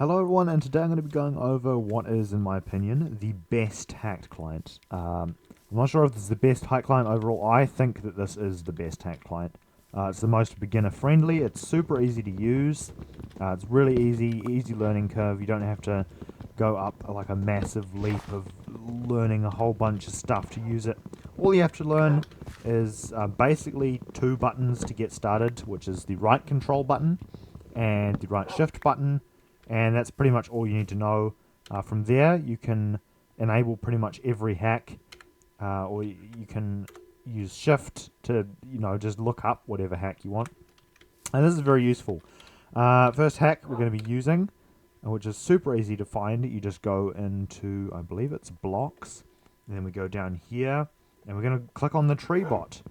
Hello everyone, and today I'm going to be going over what is, in my opinion, the best hacked client. I'm not sure if this is the best hacked client overall. I think that this is the best hacked client. It's the most beginner friendly, it's super easy to use, it's really easy learning curve. You don't have to go up like a massive leap of learning a whole bunch of stuff to use it. All you have to learn is basically two buttons to get started, which is the right control button and the right shift button. And that's pretty much all you need to know. From there, you can enable pretty much every hack, or you can use shift to, just look up whatever hack you want. And this is very useful. First hack we're going to be using, which is super easy to find. You just go into, I believe it's blocks, and then we go down here, and we're going to click on the tree bot.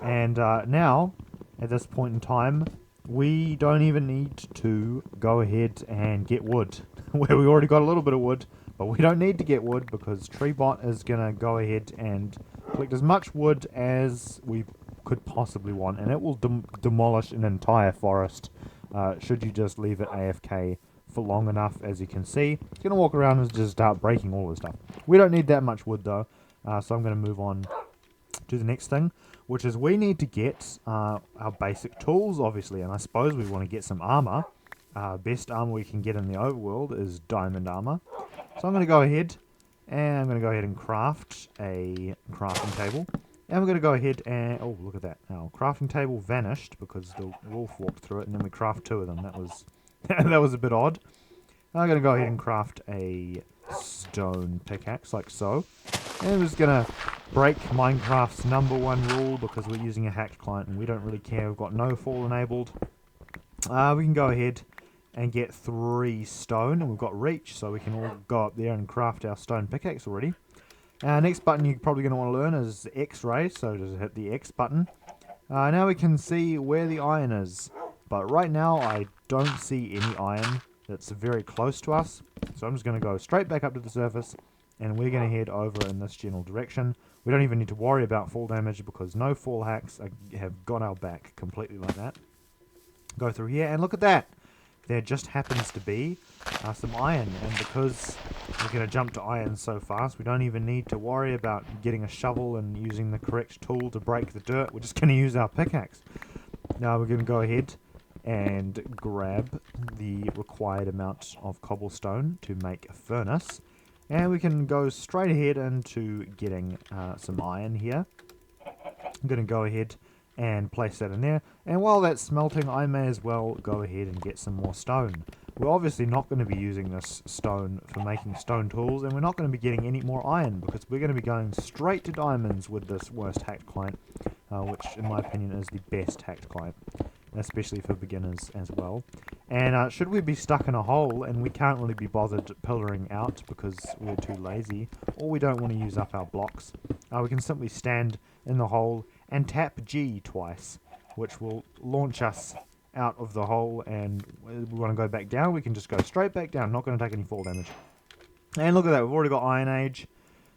And now, at this point in time, we don't even need to go ahead and get wood, where we already got a little bit of wood, but we don't need to get wood because TreeBot is going to go ahead and collect as much wood as we could possibly want, and it will demolish an entire forest should you just leave it AFK for long enough. As you can see, it's going to walk around and just start breaking all the stuff. We don't need that much wood though, so I'm going to move on to the next thing, which is we need to get our basic tools, obviously, and I suppose we want to get some armor. Best armor we can get in the overworld is diamond armor. So I'm going to go ahead and craft a crafting table. And we're going to go ahead and, oh, look at that. Our crafting table vanished because the wolf walked through it, and then we craft two of them. That was that was a bit odd. I'm going to go ahead and craft a stone pickaxe like so. And we're just going to break Minecraft's #1 rule because we're using a hacked client and we don't really care. We've got no fall enabled. We can go ahead and get 3 stone, and we've got reach, so we can all go up there and craft our stone pickaxe already. Next button you're probably going to want to learn is X-ray, so just hit the X button. Now we can see where the iron is, but right now I don't see any iron that's very close to us, so I'm just going to go straight back up to the surface, and we're going to head over in this general direction. We don't even need to worry about fall damage because no fall hacks have got our back completely like that. Go through here, and look at that! There just happens to be some iron, and because we're going to jump to iron so fast, we don't even need to worry about getting a shovel and using the correct tool to break the dirt. We're just going to use our pickaxe. Now we're going to go ahead and grab the required amount of cobblestone to make a furnace. And we can go straight ahead into getting some iron here. I'm going to go ahead and place that in there. And while that's smelting, I may as well go ahead and get some more stone. We're obviously not going to be using this stone for making stone tools, and we're not going to be getting any more iron because we're going to be going straight to diamonds with this worst hacked client, which in my opinion is the best hacked client, especially for beginners as well. And should we be stuck in a hole and we can't really be bothered pillaring out because we're too lazy, or we don't want to use up our blocks, we can simply stand in the hole and tap G twice, which will launch us out of the hole, and we want to go back down, we can just go straight back down, not going to take any fall damage. And look at that, we've already got Iron Age.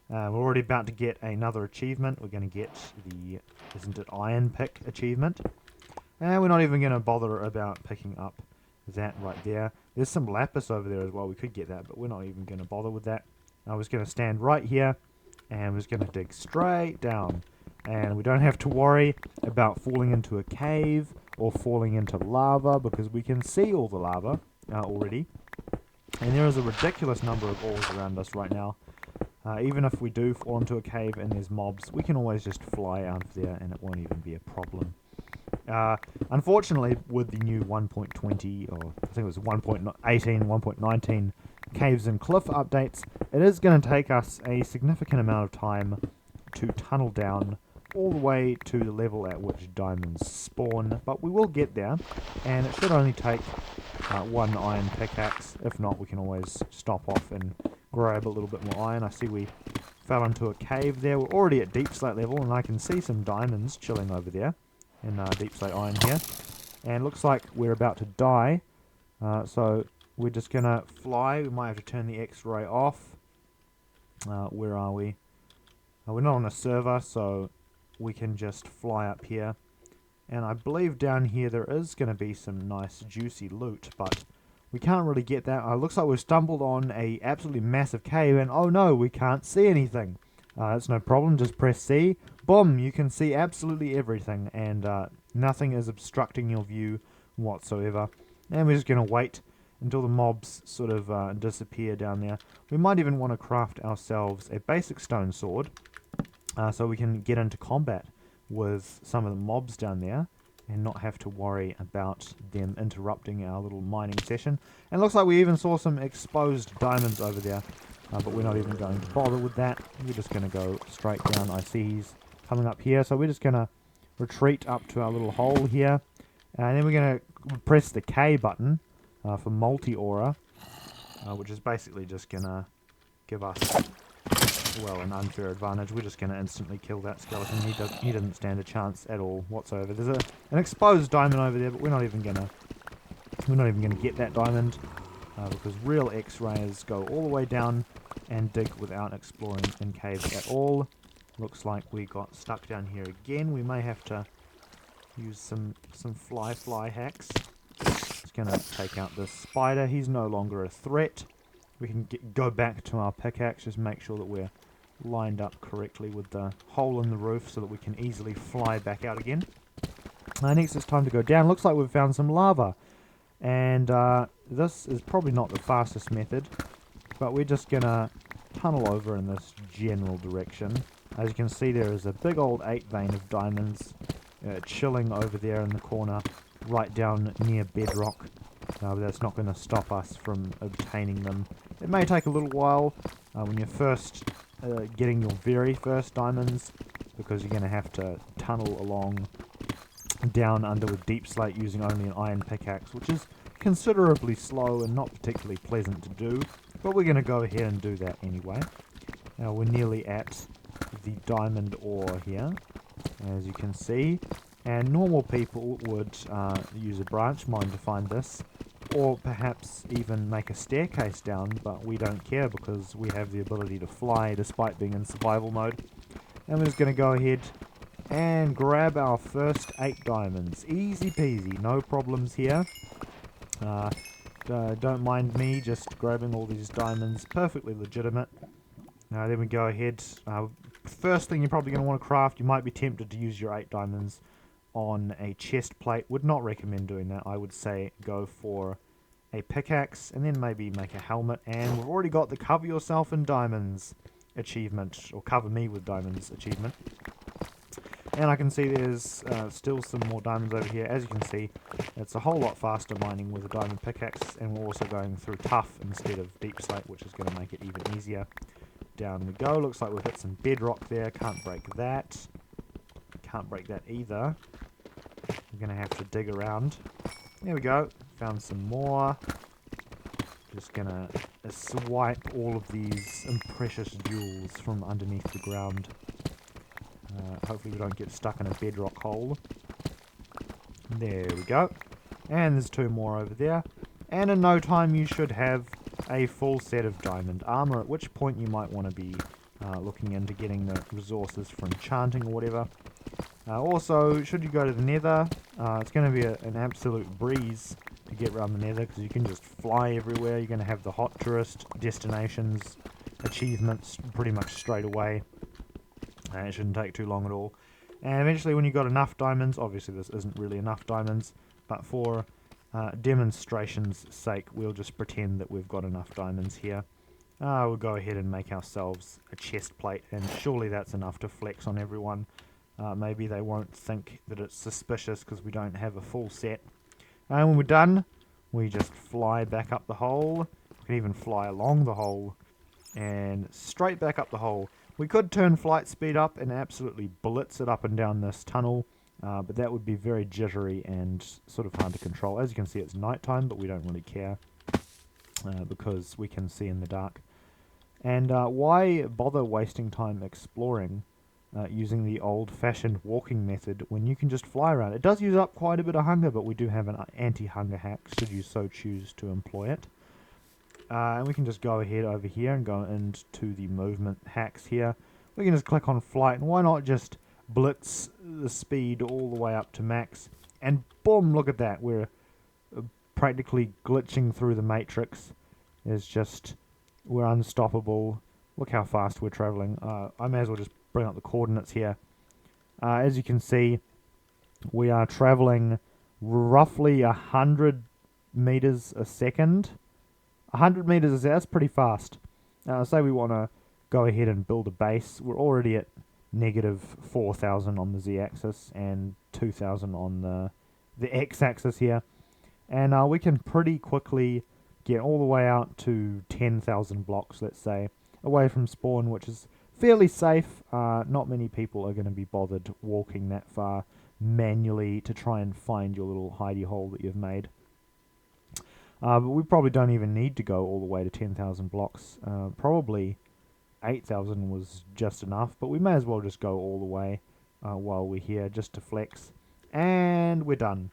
We're already about to get another achievement. We're going to get the, isn't it, Iron Pick achievement. And we're not even going to bother about picking up that right there. There's some lapis over there as well. We could get that, but we're not even going to bother with that. I was going to stand right here, and we're just going to dig straight down. And we don't have to worry about falling into a cave or falling into lava because we can see all the lava already. And there is a ridiculous number of ores around us right now. Even if we do fall into a cave and there's mobs, we can always just fly out of there and it won't even be a problem. Unfortunately, with the new 1.20, or I think it was 1.18, 1.19 Caves and Cliff updates, it is going to take us a significant amount of time to tunnel down all the way to the level at which diamonds spawn, but we will get there, and it should only take one iron pickaxe. If not, we can always stop off and grab a little bit more iron. I see we fell into a cave there. We're already at deep slate level, and I can see some diamonds chilling over there in deep slate iron here, and looks like we're about to die, so we're just gonna fly. We might have to turn the X-ray off. Where are we? We're not on a server, so we can just fly up here, and I believe down here there is going to be some nice juicy loot, but we can't really get that. Looks like we've stumbled on a absolutely massive cave, and oh no, we can't see anything. That's no problem, just press C. Boom, you can see absolutely everything, and nothing is obstructing your view whatsoever. And we're just going to wait until the mobs sort of disappear down there. We might even want to craft ourselves a basic stone sword, so we can get into combat with some of the mobs down there and not have to worry about them interrupting our little mining session. And it looks like we even saw some exposed diamonds over there, but we're not even going to bother with that. We're just going to go straight down. I see he's coming up here, so we're just going to retreat up to our little hole here, and then we're going to press the K button for multi-aura, which is basically just going to give us, well, an unfair advantage. We're just going to instantly kill that skeleton. He didn't stand a chance at all whatsoever. There's an exposed diamond over there, but we're not even gonna get that diamond because real X-rays go all the way down and dig without exploring in caves at all. Looks like we got stuck down here again. We may have to use some fly hacks. Just gonna take out this spider. He's no longer a threat. We can go back to our pickaxe, just make sure that we're lined up correctly with the hole in the roof so that we can easily fly back out again. Next it's time to go down. Looks like we've found some lava, and this is probably not the fastest method, but we're just gonna tunnel over in this general direction. As you can see, there is a big old 8 vein of diamonds chilling over there in the corner right down near bedrock. But that's not going to stop us from obtaining them. It may take a little while when you're first getting your very first diamonds, because you're going to have to tunnel along down under with deep slate using only an iron pickaxe, which is considerably slow and not particularly pleasant to do, but we're going to go ahead and do that anyway. Now we're nearly at the diamond ore here, as you can see, and normal people would use a branch mine to find this, or perhaps even make a staircase down, but we don't care because we have the ability to fly despite being in survival mode. And we're just going to go ahead and grab our first 8 diamonds. Easy peasy, no problems here. Don't mind me just grabbing all these diamonds, perfectly legitimate. Then we go ahead. First thing you're probably going to want to craft, you might be tempted to use your 8 diamonds on a chest plate. Would not recommend doing that. I would say go for a pickaxe and then maybe make a helmet. And we've already got the cover yourself in diamonds achievement, or cover me with diamonds achievement. And I can see there's still some more diamonds over here. As you can see, it's a whole lot faster mining with a diamond pickaxe, and we're also going through tough instead of deep slate, which is going to make it even easier. Down we go. Looks like we've hit some bedrock there. Can't break that. Can't break that either. We're going to have to dig around. There we go. Found some more. Just going to swipe all of these precious jewels from underneath the ground. Hopefully we don't get stuck in a bedrock hole. There we go. And there's 2 more over there. And in no time you should have a full set of diamond armor, at which point you might want to be looking into getting the resources for enchanting or whatever. Also, should you go to the nether, it's going to be an absolute breeze to get around the nether, because you can just fly everywhere. You're going to have the hot tourist destinations achievements pretty much straight away. It shouldn't take too long at all. And eventually when you've got enough diamonds, obviously this isn't really enough diamonds, but for demonstration's sake, we'll just pretend that we've got enough diamonds here. We'll go ahead and make ourselves a chest plate, and surely that's enough to flex on everyone. Maybe they won't think that it's suspicious because we don't have a full set. And when we're done, we just fly back up the hole. We can even fly along the hole and straight back up the hole. We could turn flight speed up and absolutely blitz it up and down this tunnel, but that would be very jittery and sort of hard to control. As you can see, it's nighttime, but we don't really care because we can see in the dark. And why bother wasting time exploring using the old-fashioned walking method when you can just fly around? It does use up quite a bit of hunger, but we do have an anti-hunger hack should you so choose to employ it. And we can just go ahead over here and go into the movement hacks here. We can just click on flight, and why not just blitz the speed all the way up to max? And boom, look at that. We're practically glitching through the matrix. It's just, we're unstoppable. Look how fast we're traveling. I may as well just bring up the coordinates here. As you can see, we are traveling roughly 100 meters a second. 100 meters a second, that's pretty fast. Say we want to go ahead and build a base. We're already at negative 4,000 on the z-axis and 2,000 on the x-axis here. And we can pretty quickly get all the way out to 10,000 blocks, let's say, away from spawn, which is fairly safe. Not many people are going to be bothered walking that far manually to try and find your little hidey hole that you've made. But we probably don't even need to go all the way to 10,000 blocks. Probably 8,000 was just enough, but we may as well just go all the way while we're here, just to flex. And we're done.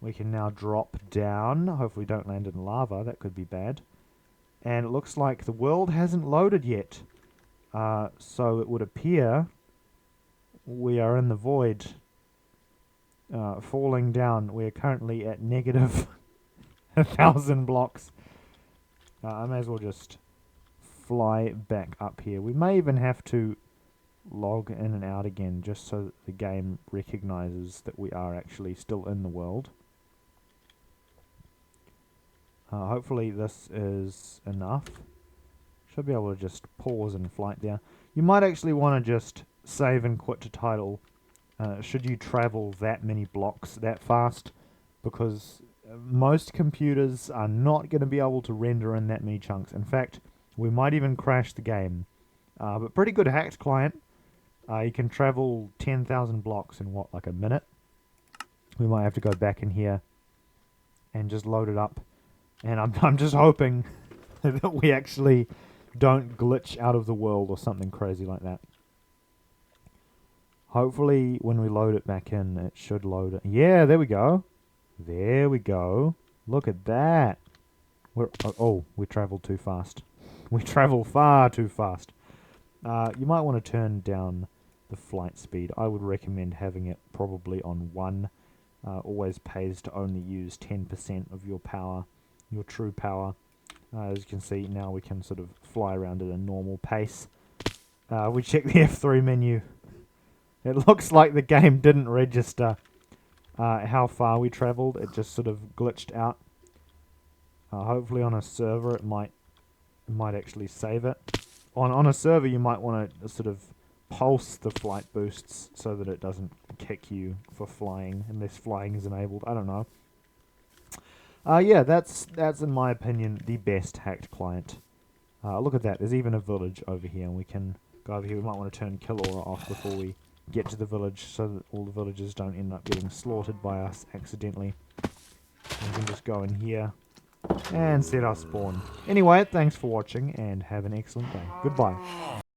We can now drop down. Hopefully don't land in lava, that could be bad. And it looks like the world hasn't loaded yet. So it would appear we are in the void, falling down. We're currently at negative 1,000 blocks. I may as well just fly back up here. We may even have to log in and out again, just so that the game recognizes that we are actually still in the world. Hopefully this is enough. Should be able to just pause in flight there. You might actually want to just save and quit to title should you travel that many blocks that fast, because most computers are not going to be able to render in that many chunks. In fact, we might even crash the game. But pretty good hacked client. You can travel 10,000 blocks in what, like a minute? We might have to go back in here and just load it up. And I'm just hoping that we actually don't glitch out of the world or something crazy like that. Hopefully when we load it back in, it should load it. Yeah, there we go. There we go. Look at that. We traveled too fast. We travel far too fast. You might want to turn down the flight speed. I would recommend having it probably on 1. Always pays to only use 10% of your power, your true power. As you can see, now we can sort of fly around at a normal pace. We check the F3 menu. It looks like the game didn't register how far we traveled. It just sort of glitched out. Hopefully on a server it might actually save it. On a server you might want to sort of pulse the flight boosts so that it doesn't kick you for flying, unless flying is enabled. I don't know. Yeah, that's in my opinion the best hacked client. Look at that, there's even a village over here, and we can go over here. We might want to turn kill aura off before we get to the village, so that all the villagers don't end up getting slaughtered by us accidentally. We can just go in here and set our spawn. Anyway, thanks for watching and have an excellent day. Goodbye.